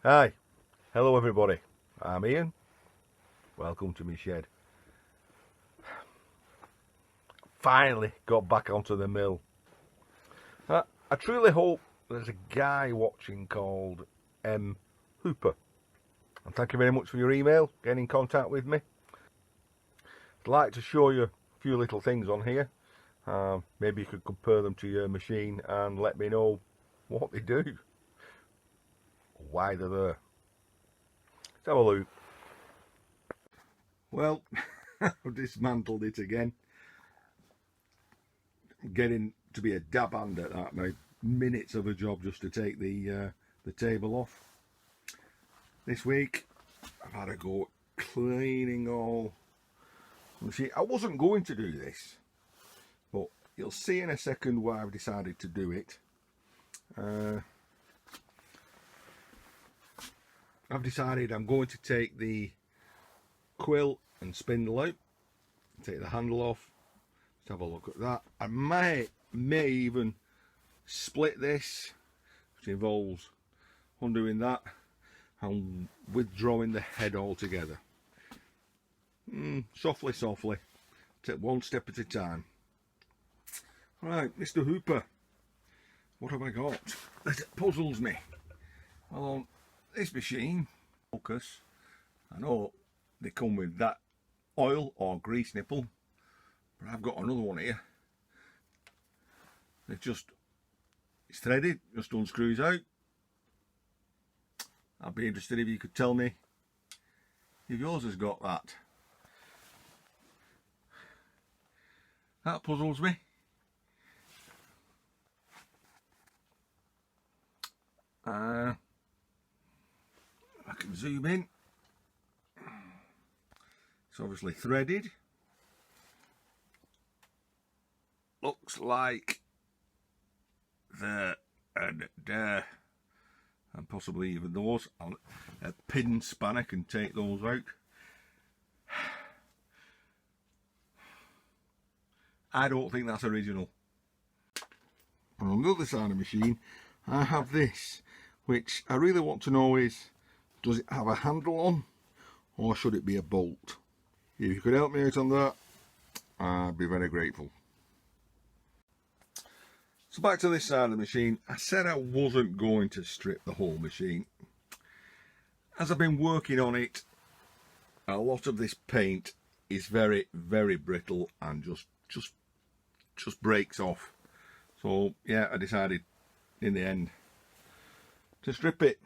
Hi, hello everybody, I'm Ian, welcome to my shed. Finally got back onto the mill. I truly hope there's a guy watching called M. Hooper, and thank you very much for your email, getting in contact with me. I'd like to show you a few little things on here. Maybe you could compare them to your machine and let me know what they do, why they're there. Let's have a look. Well, I've dismantled it again. Getting to be a dab hand at that now. Minutes of a job just to take the table off. This week I've had a go cleaning all the machine. I wasn't going to do this, but you'll see in a second why I've decided to do it. I've decided I'm going to take the Quill and Spindle out, take the handle off. Let's have a look at that. I may even split this, which involves undoing that and withdrawing the head altogether. Softly, take one step at a time. Right, Mr. Hooper, what have I got that puzzles me? Well, on this machine, focus, I know they come with that oil or grease nipple, but I've got another one here. It's threaded, just unscrews out. I'd be interested if you could tell me if yours has got that. That puzzles me. I can zoom in. It's obviously threaded. Looks like there and there, and possibly even those. A pin spanner can take those out. I don't think that's original. And on the other side of the machine I have this, which I really want to know is, does it have a handle on or should it be a bolt? If you could help me out on that, I'd be very grateful. So back to this side of the machine. I said I wasn't going to strip the whole machine. As I've been working on it, a lot of this paint is very, very brittle and just breaks off. So yeah, I decided in the end to strip it.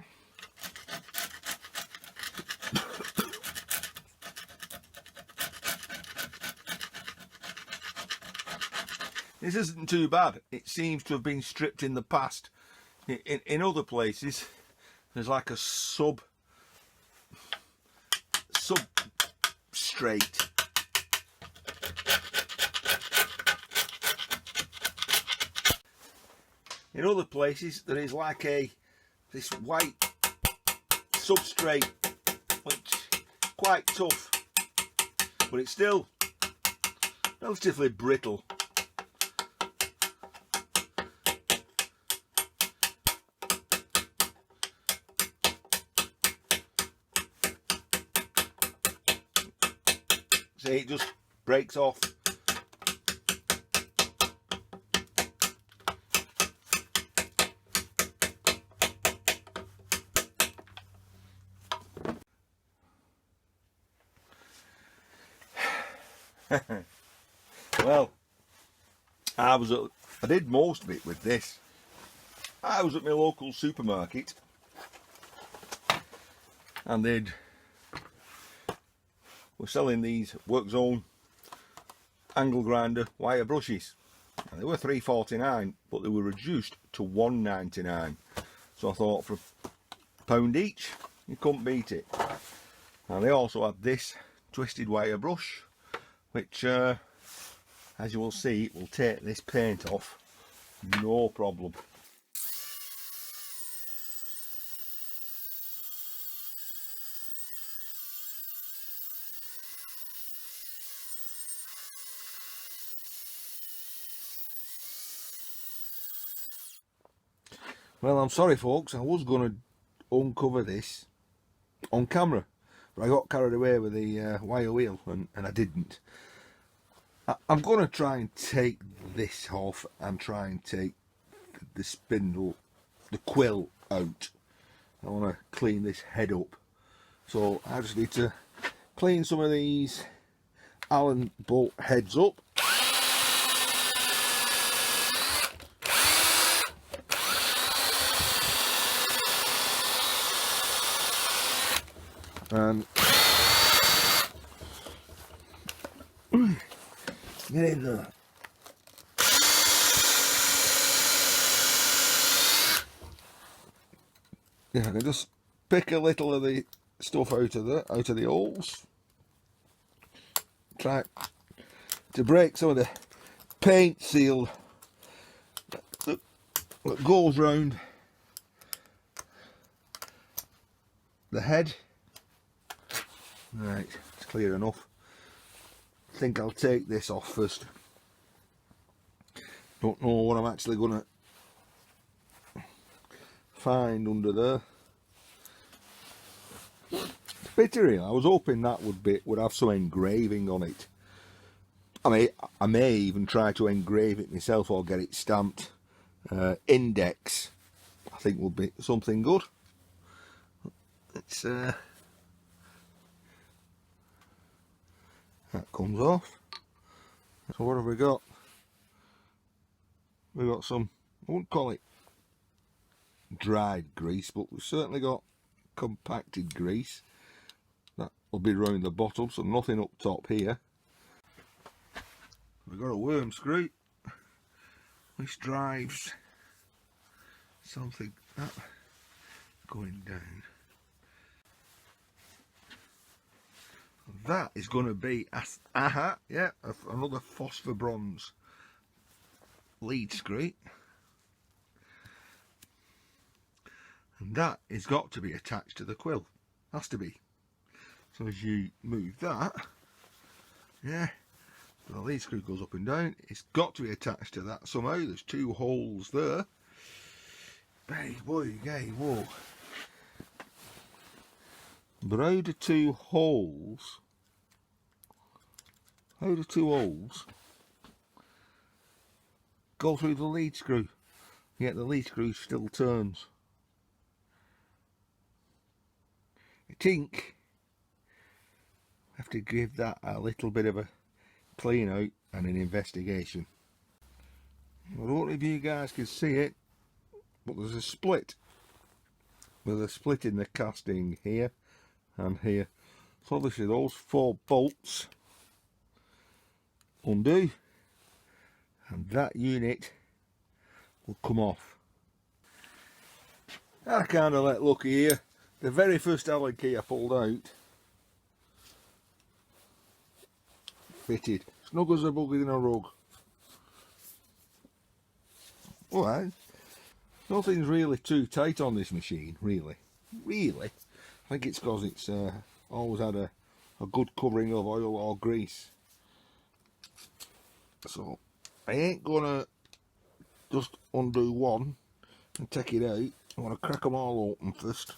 This isn't too bad. It seems to have been stripped in the past. In other places, there's like a substrate. In other places, there is like this white substrate, which is quite tough, but it's still relatively brittle. See, it just breaks off. Well, I did most of it with this. I was at my local supermarket and they were selling these Work Zone angle grinder wire brushes. And they were £3.49, but they were reduced to £1.99. So I thought for £1 each, you couldn't beat it. And they also had this twisted wire brush, which as you will see, will take this paint off no problem. Well, I'm sorry folks, I was going to uncover this on camera, but I got carried away with the wire wheel and I didn't. I'm going to try and take this off and try and take the spindle, the quill out. I want to clean this head up, so I just need to clean some of these Allen bolt heads up. And get in there. Yeah, I can just pick a little of the stuff out of the holes. Try to break some of the paint seal that goes round the head. Right, it's clear enough. I think I'll take this off first. Don't know what I'm actually going to find under there. It's pity really. I was hoping that would have some engraving on it. I may even try to engrave it myself or get it stamped. Index, I think, will be something good. It's that comes off. So what have we got? We've got some, I wouldn't call it dried grease, but we've certainly got compacted grease. That will be around the bottom, so nothing up top here. We've got a worm screw. This drives something that going down. That is going to be another phosphor bronze lead screw, and that has got to be attached to the quill. Has to be. So as you move that, yeah, the lead screw goes up and down. It's got to be attached to that somehow. There's two holes there. Hey boy, hey, whoa. But how do two holes go through the lead screw, yet the lead screw still turns? I think I have to give that a little bit of a clean out and an investigation. I don't know if you guys can see it, but there's a split. There's a split in the casting here and here. So obviously those 4 bolts undo and that unit will come off. I kind of let lucky here. The very first Allen key I pulled out fitted, snug as a bug in a rug. Alright, nothing's really too tight on this machine, really. I think it's because it's always had a good covering of oil or grease. So I ain't gonna just undo one and take it out. I want to crack them all open first.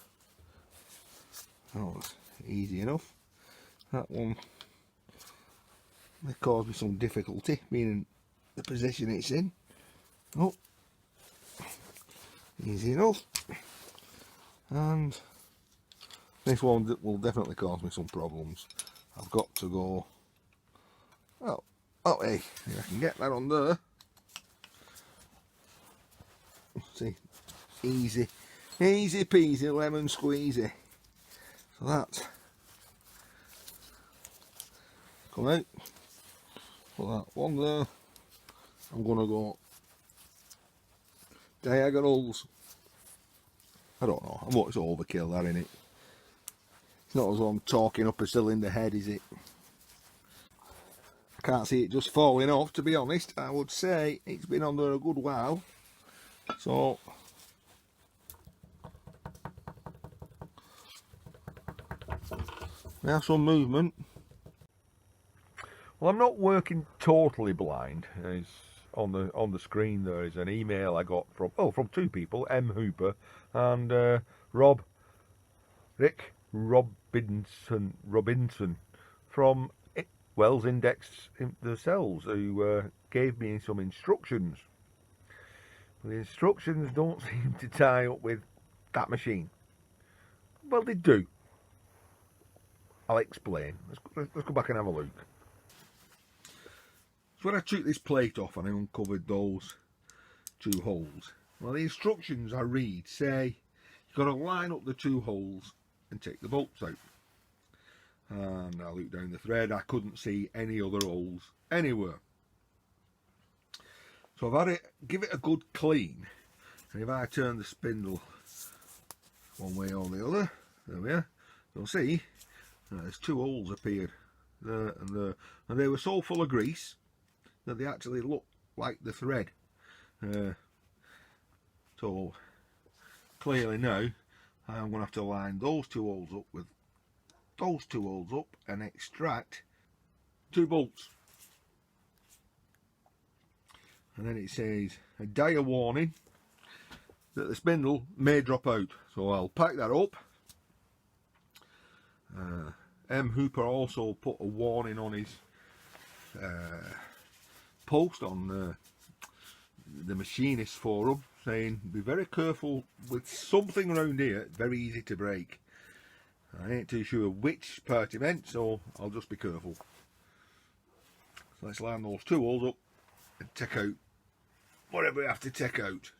Oh, it's easy enough. That one may cause me some difficulty, being in the position it's in. Oh, easy enough. And this one will definitely cause me some problems. I've got to go. Oh, hey, I can get that on there. See, easy peasy lemon squeezy. So that's come out. Put that one there. I'm gonna go diagonals. I don't know. I'm it's overkill that, innit? It's not as though I'm talking up a cylinder head, is it? I can't see it just falling off, to be honest. I would say it's been on there a good while. So we have some movement. Well, I'm not working totally blind. It's on the screen there is an email I got from 2 people, M Hooper and Rob Rick Robinson from Wells Index themselves, who gave me some instructions. The instructions don't seem to tie up with that machine. Well, they do. I'll explain. Let's go back and have a look. So when I took this plate off and I uncovered those two holes, well, the instructions I read say you've got to line up the two holes and take the bolts out. And I looked down the thread, I couldn't see any other holes anywhere. So I've had it, give it a good clean, and if I turn the spindle one way or the other, there we are, you'll see there's two holes appeared there and there, and they were so full of grease that they actually look like the thread. So clearly now I'm going to have to line those two holes up with those two holes up and extract two bolts. And then it says a dire warning that the spindle may drop out, so I'll pack that up. M. Hooper also put a warning on his post on the machinist forum, saying be very careful with something around here, very easy to break. I ain't too sure which part he meant, so I'll just be careful. So let's line those two holes up and take out whatever we have to take out.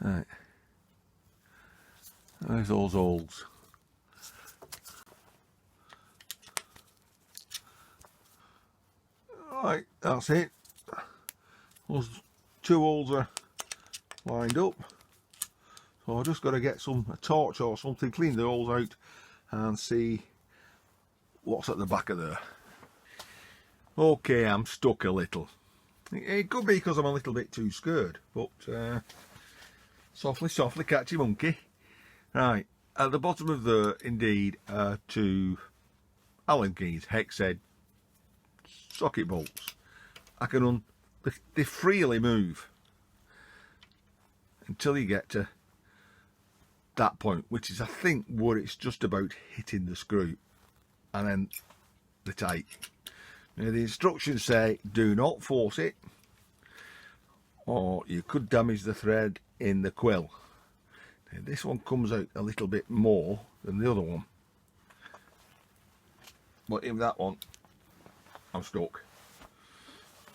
Right, there's those holes. Right, that's it. Those two holes are lined up. So I've just got to get a torch or something, clean the holes out and see what's at the back of there. Okay, I'm stuck a little. It could be because I'm a little bit too scared, but softly, softly, catchy monkey. Right, at the bottom of there, indeed, are two Allen keys, hex head socket bolts. They freely move until you get to that point, which is I think where it's just about hitting the screw, and then they're tight. Now the instructions say do not force it or you could damage the thread in the quill. Now, this one comes out a little bit more than the other one, but in that one I'm stuck.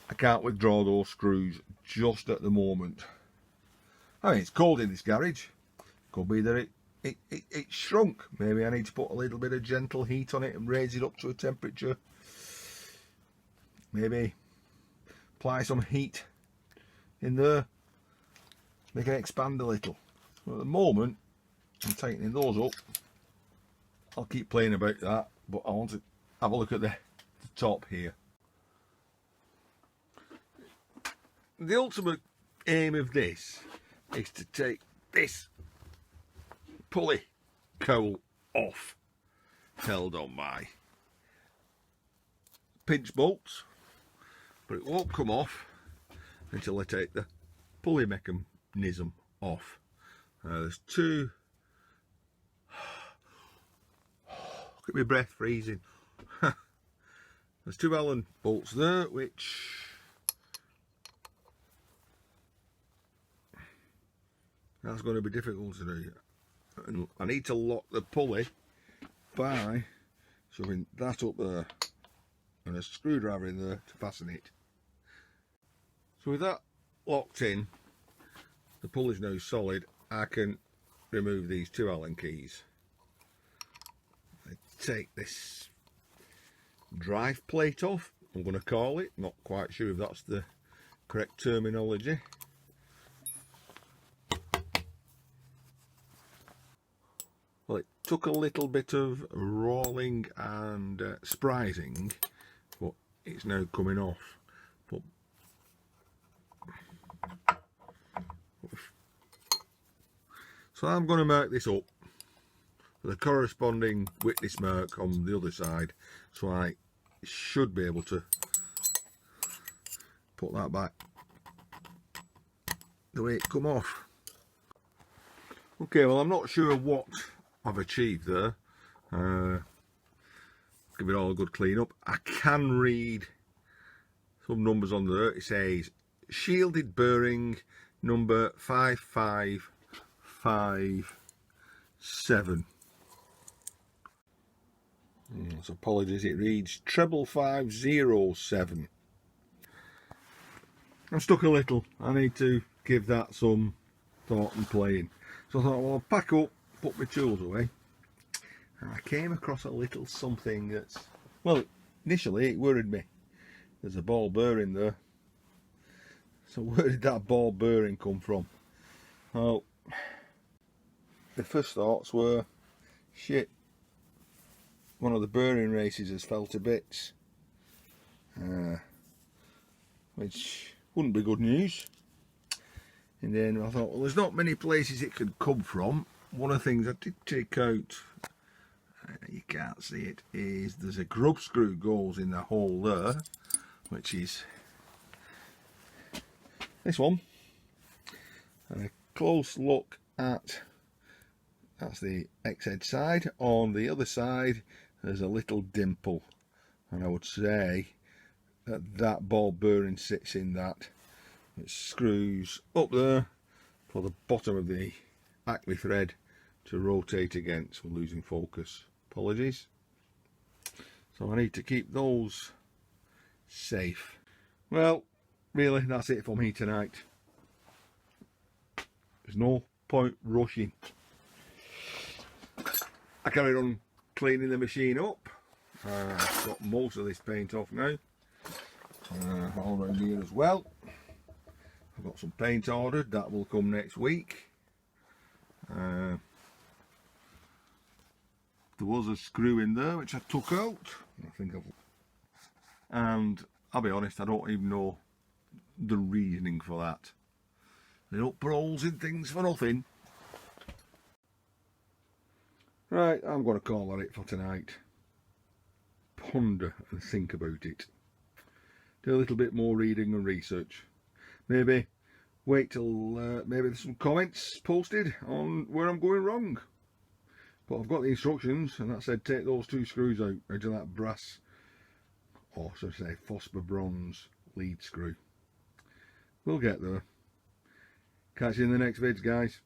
I can't withdraw those screws just at the moment. I mean, it's cold in this garage. Could be that it shrunk. Maybe I need to put a little bit of gentle heat on it and raise it up to a temperature. Maybe apply some heat in there, make it expand a little. So at the moment I'm tightening those up. I'll keep playing about that, but I want to have a look at the top here. The ultimate aim of this is to take this pulley cowl off, held on by pinch bolts, but it won't come off until I take the pulley mechanism off. There's two, look at my breath freezing. There's two Allen bolts there, which that's going to be difficult to do. And I need to lock the pulley by shoving that up there and a screwdriver in there to fasten it. So with that locked in, the pulley's now solid, I can remove these two Allen keys. I take this drive plate off, I'm going to call it, not quite sure if that's the correct terminology. Well, it took a little bit of rolling and sprising, but it's now coming off. But so I'm going to mark this up with a corresponding witness mark on the other side, so I should be able to put that back the way it come off. Okay, well, I'm not sure what I've achieved there. Give it all a good clean up. I can read some numbers on there. It says shielded bearing number 5557. So apologies, it reads treble 507. I'm stuck a little. I need to give that some thought and playing. So I thought, well, I'll pack up, put my tools away. And I came across a little something that's, well, initially it worried me. There's a ball bearing there. So where did that ball bearing come from? Well, the first thoughts were, shit, one of the bearing races has fell to bits. Which wouldn't be good news. And then I thought, well, there's not many places it could come from. One of the things I did take out, you can't see it, is there's a grub screw goes in the hole there, which is this one. And a close look at, that's the X-head side. On the other side, there's a little dimple. And I would say that that ball bearing sits in that. It screws up there for the bottom of the Acme thread to rotate against. We're losing focus. Apologies. So I need to keep those safe. Well, really, that's it for me tonight. There's no point rushing. I carried on cleaning the machine up. I've got most of this paint off now. All around here as well. I've got some paint ordered, that will come next week. There was a screw in there which I took out. And I'll be honest, I don't even know the reasoning for that. They don't put holes in things for nothing. Right, I'm going to call that it for tonight. Ponder and think about it. Do a little bit more reading and research. Maybe wait till maybe there's some comments posted on where I'm going wrong. But I've got the instructions, and that said take those two screws out of that brass, or so to say phosphor bronze lead screw. We'll get there. Catch you in the next vids, guys.